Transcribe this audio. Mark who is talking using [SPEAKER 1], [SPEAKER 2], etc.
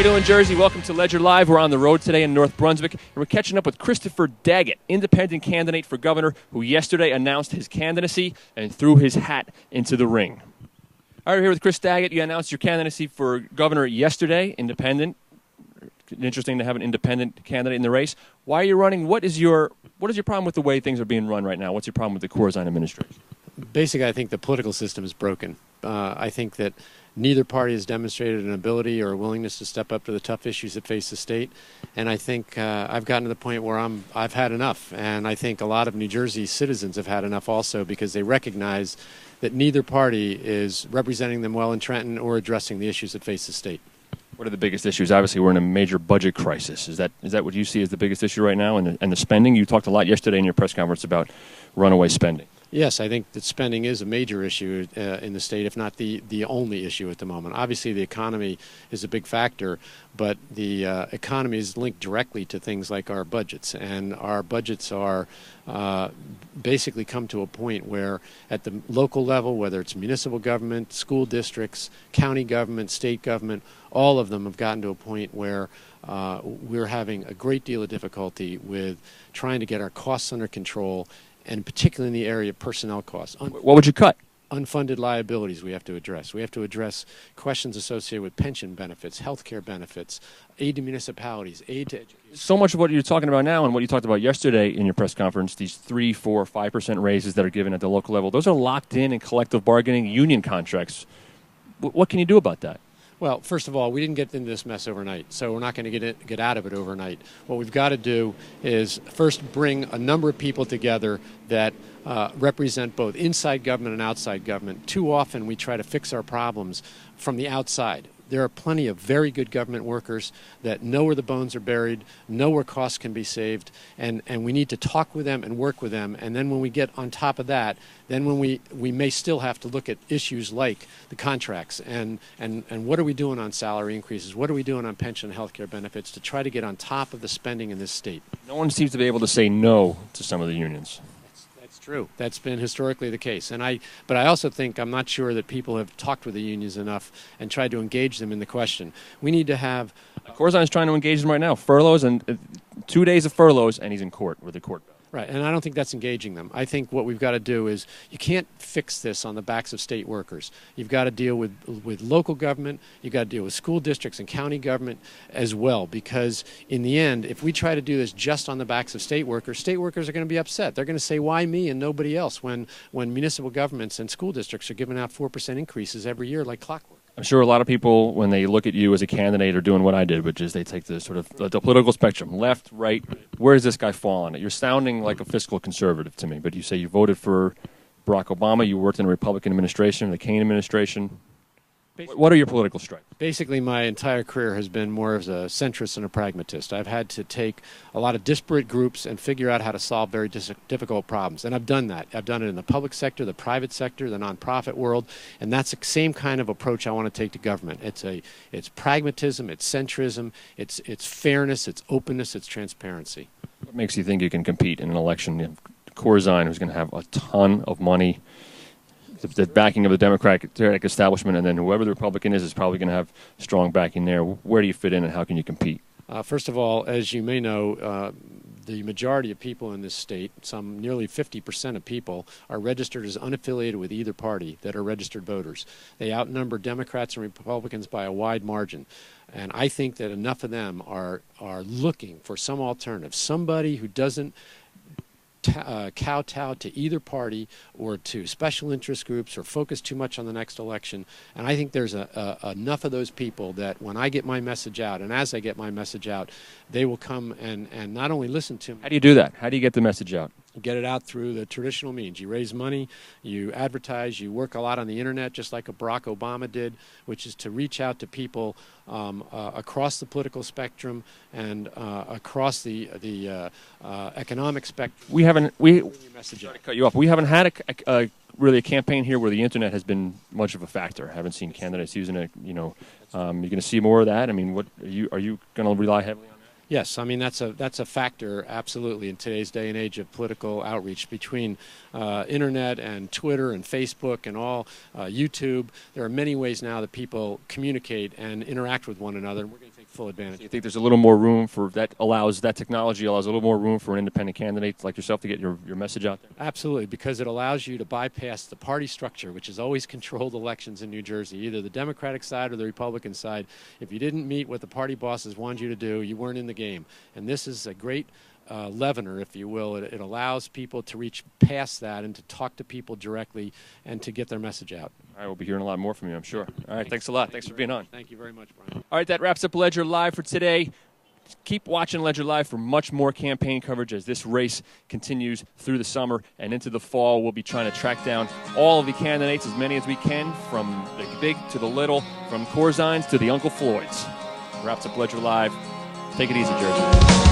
[SPEAKER 1] doing, Jersey? Welcome to Ledger Live. We're on the road today in North Brunswick, and we're catching up with Christopher Daggett, independent candidate for governor, who yesterday announced his candidacy and threw his hat into the ring. All right, we're here with Chris Daggett. You announced your candidacy for governor yesterday, independent. Interesting to have an independent candidate in the race. Why are you running? What is your problem with the way things are being run right now? What's your problem with the Corzine administration?
[SPEAKER 2] Basically, I think the political system is broken. I think that neither party has demonstrated an ability or a willingness to step up to the tough issues that face the state. And I think I've gotten to the point where I've had enough. And I think a lot of New Jersey citizens have had enough also, because they recognize that neither party is representing them well in Trenton or addressing the issues that face the state.
[SPEAKER 1] What are the biggest issues? Obviously, we're in a major budget crisis. Is that what you see as the biggest issue right now? And the spending? You talked a lot yesterday in your press conference about runaway spending.
[SPEAKER 2] Yes, I think that spending is a major issue in the state, if not the only issue at the moment. Obviously, the economy is a big factor, but the economy is linked directly to things like our budgets. And our budgets are basically come to a point where at the local level, whether it's municipal government, school districts, county government, state government, all of them have gotten to a point where we're having a great deal of difficulty with trying to get our costs under control, and particularly in the area of personnel costs.
[SPEAKER 1] What would you cut?
[SPEAKER 2] Unfunded liabilities we have to address. We have to address questions associated with pension benefits, health care benefits, aid to municipalities, aid to education.
[SPEAKER 1] So much of what you're talking about now and what you talked about yesterday in your press conference, these 3%, 4%, 5% raises that are given at the local level, those are locked in collective bargaining union contracts. What can you do about that?
[SPEAKER 2] Well, first of all, we didn't get into this mess overnight, so we're not going to get out of it overnight. What we've got to do is first bring a number of people together that represent both inside government and outside government. Too often we try to fix our problems from the outside. There are plenty of very good government workers that know where the bones are buried, know where costs can be saved, and we need to talk with them and work with them. And then when we get on top of that, then when we may still have to look at issues like the contracts and what are we doing on salary increases, what are we doing on pension and health care benefits to try to get on top of the spending in this state.
[SPEAKER 1] No one seems to be able to say no to some of the unions.
[SPEAKER 2] True. That's been historically the case. But I also think I'm not sure that people have talked with the unions enough and tried to engage them in the question. We need to have...
[SPEAKER 1] Corzine is trying to engage them right now. Furloughs, and 2 days of furloughs, and he's in court with the court.
[SPEAKER 2] Right, and I don't think that's engaging them. I think what we've got to do is you can't fix this on the backs of state workers. You've got to deal with local government. You've got to deal with school districts and county government as well, because in the end, if we try to do this just on the backs of state workers are going to be upset. They're going to say, why me and nobody else, when municipal governments and school districts are giving out 4% increases every year like clockwork.
[SPEAKER 1] I'm sure a lot of people, when they look at you as a candidate, are doing what I did, which is they take the sort of the political spectrum, left, right. Where does this guy fall on it? You're sounding like a fiscal conservative to me, but you say you voted for Barack Obama, you worked in a Republican administration, the Kane administration. What are your political stripes?
[SPEAKER 2] Basically, my entire career has been more as a centrist and a pragmatist. I've had to take a lot of disparate groups and figure out how to solve very difficult problems. And I've done that. I've done it in the public sector, the private sector, the nonprofit world. And that's the same kind of approach I want to take to government. It's pragmatism, it's centrism, it's fairness, it's openness, it's transparency.
[SPEAKER 1] What makes you think you can compete in an election? You have Corzine, who's going to have a ton of money, the backing of the Democratic establishment, and then whoever the Republican is probably going to have strong backing there. Where do you fit in, and how can you compete?
[SPEAKER 2] First of all, as you may know, the majority of people in this state, nearly 50% of people, are registered as unaffiliated with either party that are registered voters. They outnumber Democrats and Republicans by a wide margin. And I think that enough of them are looking for some alternative, somebody who doesn't kowtow to either party or to special interest groups or focus too much on the next election. And I think there's enough of those people that when I get my message out, and as I get my message out, they will come and not only listen to me.
[SPEAKER 1] How do you do that? How do you get the message out?
[SPEAKER 2] Get it out through the traditional means. You raise money, you advertise, you work a lot on the internet, just like a Barack Obama did, which is to reach out to people across the political spectrum and across the economic spectrum.
[SPEAKER 1] We haven't. Sorry to cut you off. We haven't had really a campaign here where the internet has been much of a factor. Haven't seen candidates using it. You're going to see more of that. I mean, what are you going to rely heavily on?
[SPEAKER 2] Yes, I mean that's a factor absolutely in today's day and age of political outreach between internet and Twitter and Facebook and all YouTube. There are many ways now that people communicate and interact with one another. We're going to take full advantage.
[SPEAKER 1] You think there's a little more room for that technology allows a little more room for an independent candidate like yourself to get your message out there?
[SPEAKER 2] Absolutely, because it allows you to bypass the party structure, which has always controlled elections in New Jersey, either the Democratic side or the Republican side. If you didn't meet what the party bosses wanted you to do, you weren't in the game. And this is a great leavener, if you will. It allows people to reach past that and to talk to people directly and to get their message out.
[SPEAKER 1] I will be hearing a lot more from you, I'm sure. All right, thanks a lot. Thanks for being on.
[SPEAKER 2] Thank you very much, Brian.
[SPEAKER 1] All right, that wraps up Ledger Live for today. Keep watching Ledger Live for much more campaign coverage as this race continues through the summer and into the fall. We'll be trying to track down all of the candidates, as many as we can, from the big to the little, from Corzines to the Uncle Floyds. Wraps up Ledger Live. Take it easy, Jersey.